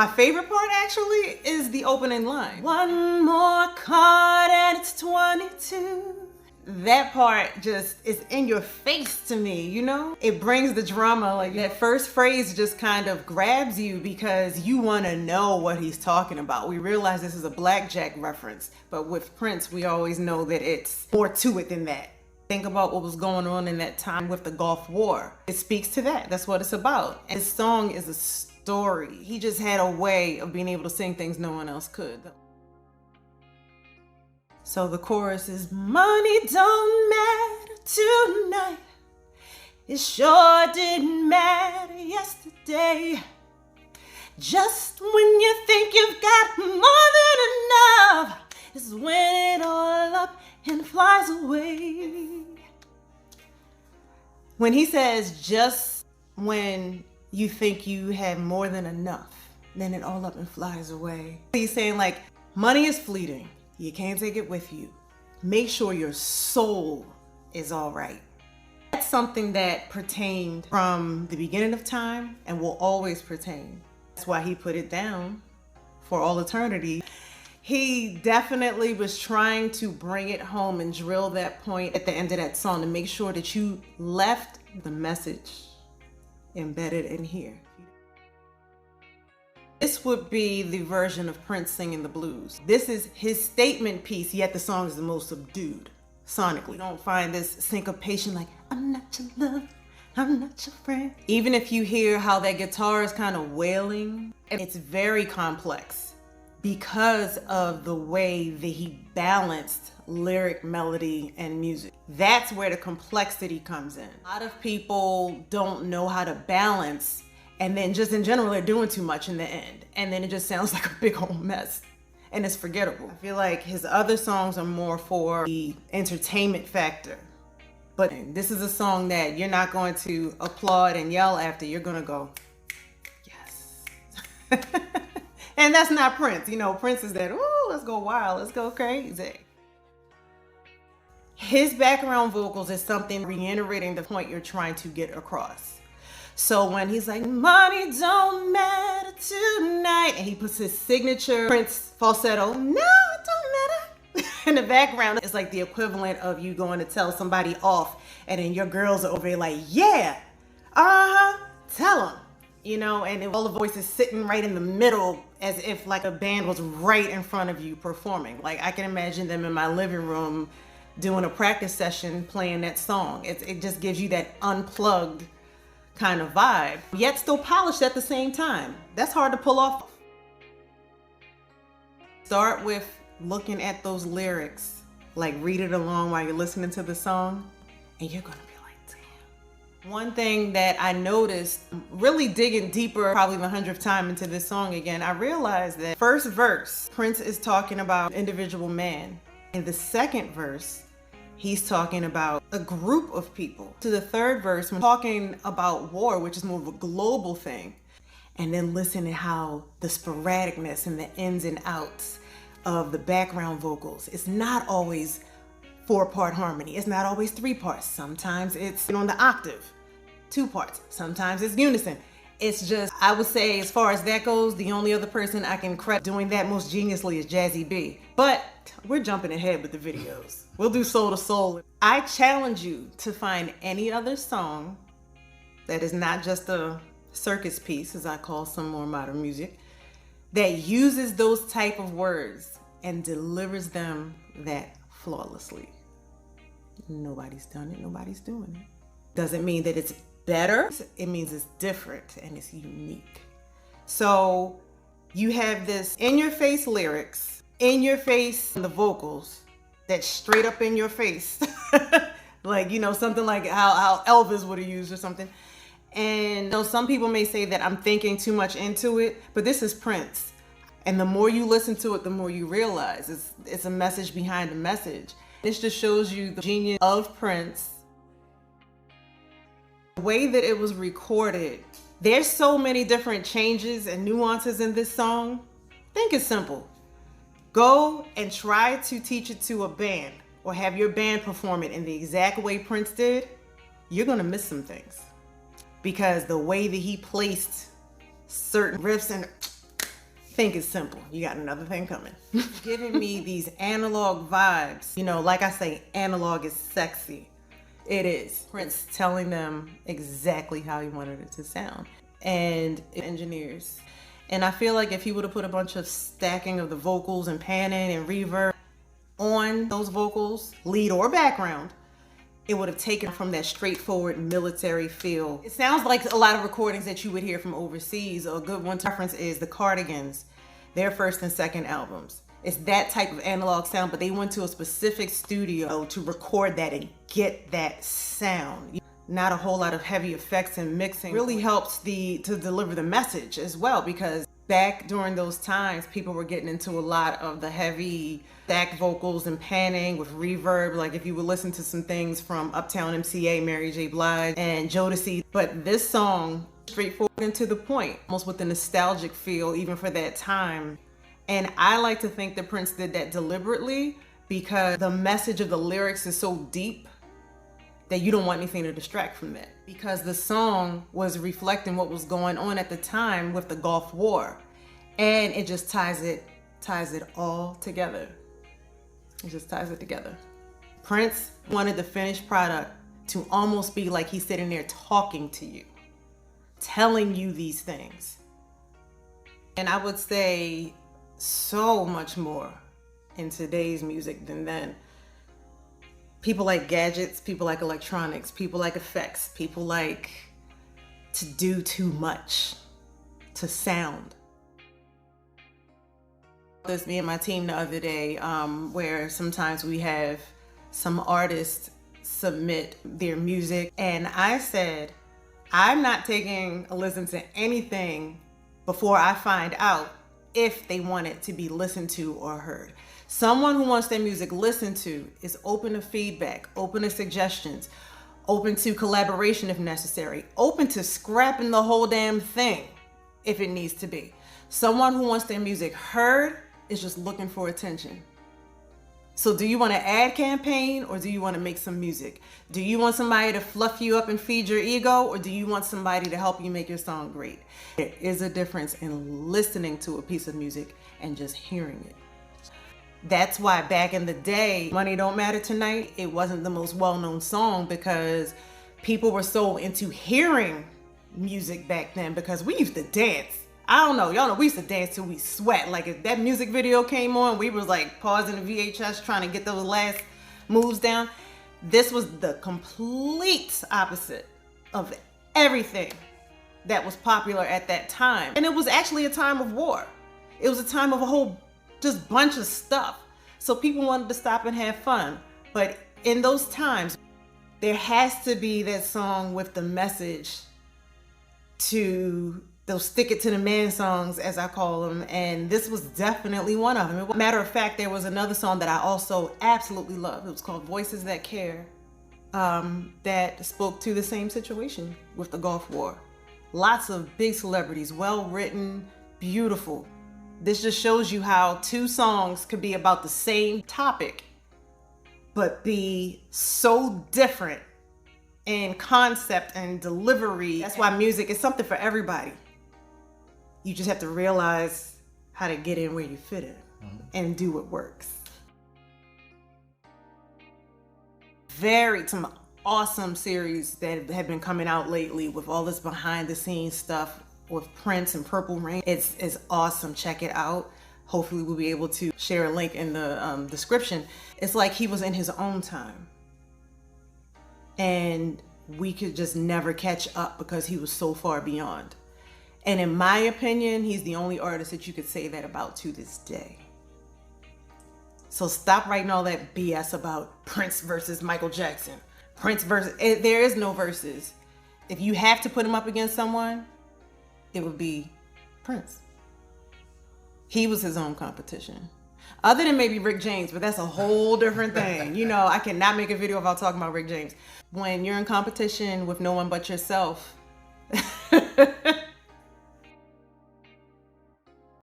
My favorite part actually is the opening line. One more card and it's 22. That part just is in your face to me, you know? It brings the drama. Like that first phrase just kind of grabs you because you want to know what he's talking about. We realize this is a blackjack reference, but with Prince, we always know that it's more to it than that. Think about what was going on in that time with the Gulf War. It speaks to that. That's what it's about. And this song is a story. He just had a way of being able to sing things no one else could. So the chorus is, money don't matter tonight. It sure didn't matter yesterday. Just when you think you've got more than enough is when it all up and flies away. When he says, just when you think you have more than enough, then it all up and flies away. He's saying like, money is fleeting. You can't take it with you. Make sure your soul is all right. That's something that pertained from the beginning of time and will always pertain. That's why he put it down for all eternity. He definitely was trying to bring it home and drill that point at the end of that song to make sure that you left the message embedded in here. This would be the version of Prince singing the blues. This is his statement piece, yet the song is the most subdued sonically. You don't find this syncopation like, I'm not your love, I'm not your friend. Even if you hear how that guitar is kind of wailing, it's very complex because of the way that he balanced lyric, melody, and music. That's where the complexity comes in. A lot of people don't know how to balance, and then just in general, they're doing too much in the end. And then it just sounds like a big old mess. And it's forgettable. I feel like his other songs are more for the entertainment factor. But this is a song that you're not going to applaud and yell after. You're gonna go, yes. And that's not Prince. You know, Prince is that, ooh, let's go wild, let's go crazy. His background vocals is something reiterating the point you're trying to get across. So when he's like, money don't matter tonight, and he puts his signature Prince falsetto, no, it don't matter. In the background, it's like the equivalent of you going to tell somebody off, and then your girls are over there like, yeah, tell them. You know, and all the voices sitting right in the middle as if like a band was right in front of you performing. Like I can imagine them in my living room doing a practice session playing that song. It just gives you that unplugged kind of vibe, yet still polished at the same time. That's hard to pull off. Start with looking at those lyrics, like read it along while you're listening to the song, and you're gonna be like, damn. One thing that I noticed, really digging deeper, probably the 100th time into this song again, I realized that first verse, Prince is talking about an individual man. In the second verse, he's talking about a group of people. To the third verse, when talking about war, which is more of a global thing. And then listen to how the sporadicness and the ins and outs of the background vocals. It's not always 4-part harmony. It's not always 3 parts. Sometimes it's on the octave, 2 parts. Sometimes it's unison. It's just, I would say as far as that goes, the only other person I can credit doing that most geniusly is Jazzy B. But we're jumping ahead with the videos. We'll do Soul to Soul. I challenge you to find any other song that is not just a circus piece, as I call some more modern music, that uses those type of words and delivers them that flawlessly. Nobody's done it, nobody's doing it. Doesn't mean that it's better, it means it's different and it's unique. So you have this in-your-face lyrics, in-your-face the vocals, that's straight up in your face. Like, you know, something like how Elvis would have used or something. And you know, some people may say that I'm thinking too much into it, but this is Prince. And the more you listen to it, the more you realize it's a message behind a message. This just shows you the genius of Prince. The way that it was recorded, there's so many different changes and nuances in this song. Think it's simple. Go and try to teach it to a band or have your band perform it in the exact way Prince did. You're gonna miss some things because the way that he placed certain riffs and think it's simple. You got another thing coming. Giving me these analog vibes. You know, like I say, analog is sexy. It is. Prince telling them exactly how he wanted it to sound. And engineers. And I feel like if he would have put a bunch of stacking of the vocals and panning and reverb on those vocals, lead or background, it would have taken from that straightforward military feel. It sounds like a lot of recordings that you would hear from overseas. A good one to reference is the Cardigans, their first and second albums. It's that type of analog sound, but they went to a specific studio to record that and get that sound. Not a whole lot of heavy effects and mixing. Really helps to deliver the message as well, because back during those times, people were getting into a lot of the heavy stacked vocals and panning with reverb. Like if you would listen to some things from Uptown MCA, Mary J. Blige, and Jodeci. But this song, straightforward and to the point, almost with a nostalgic feel, even for that time. And I like to think that Prince did that deliberately because the message of the lyrics is so deep that you don't want anything to distract from that. Because the song was reflecting what was going on at the time with the Gulf War. And it just ties it all together. It just ties it together. Prince wanted the finished product to almost be like he's sitting there talking to you, telling you these things. And I would say so much more in today's music than then. People like gadgets, people like electronics, people like effects, people like to do too much to sound. This me and my team the other day, where sometimes we have some artists submit their music, and I said, I'm not taking a listen to anything before I find out if they want it to be listened to or heard. Someone who wants their music listened to is open to feedback, open to suggestions, open to collaboration if necessary, open to scrapping the whole damn thing if it needs to be. Someone who wants their music heard is just looking for attention. So do you want to ad campaign or do you want to make some music? Do you want somebody to fluff you up and feed your ego, or do you want somebody to help you make your song great? There is a difference in listening to a piece of music and just hearing it. That's why back in the day, Money Don't Matter Tonight, it wasn't the most well-known song because people were so into hearing music back then, because we used to dance. I don't know, y'all know, we used to dance till we sweat. Like if that music video came on, we was like pausing the VHS trying to get those last moves down. This was the complete opposite of everything that was popular at that time. And it was actually a time of war. It was a time of a whole just bunch of stuff. So people wanted to stop and have fun. But in those times, there has to be that song with the message to those stick it to the man songs, as I call them. And this was definitely one of them. Matter of fact, there was another song that I also absolutely loved. It was called Voices That Care, that spoke to the same situation with the Gulf War. Lots of big celebrities, well written, beautiful. This just shows you how two songs could be about the same topic, but be so different in concept and delivery. That's why music is something for everybody. You just have to realize how to get in where you fit in and do what works. Some awesome series that have been coming out lately with all this behind the scenes stuff with Prince and Purple Rain. It's awesome. Check it out. Hopefully we'll be able to share a link in the description. It's like he was in his own time. And we could just never catch up because he was so far beyond. And in my opinion, he's the only artist that you could say that about to this day. So stop writing all that BS about Prince versus Michael Jackson. There is no versus. If you have to put him up against someone, it would be Prince. He was his own competition. Other than maybe Rick James, but that's a whole different thing. You know, I cannot make a video without talking about Rick James. When you're in competition with no one but yourself,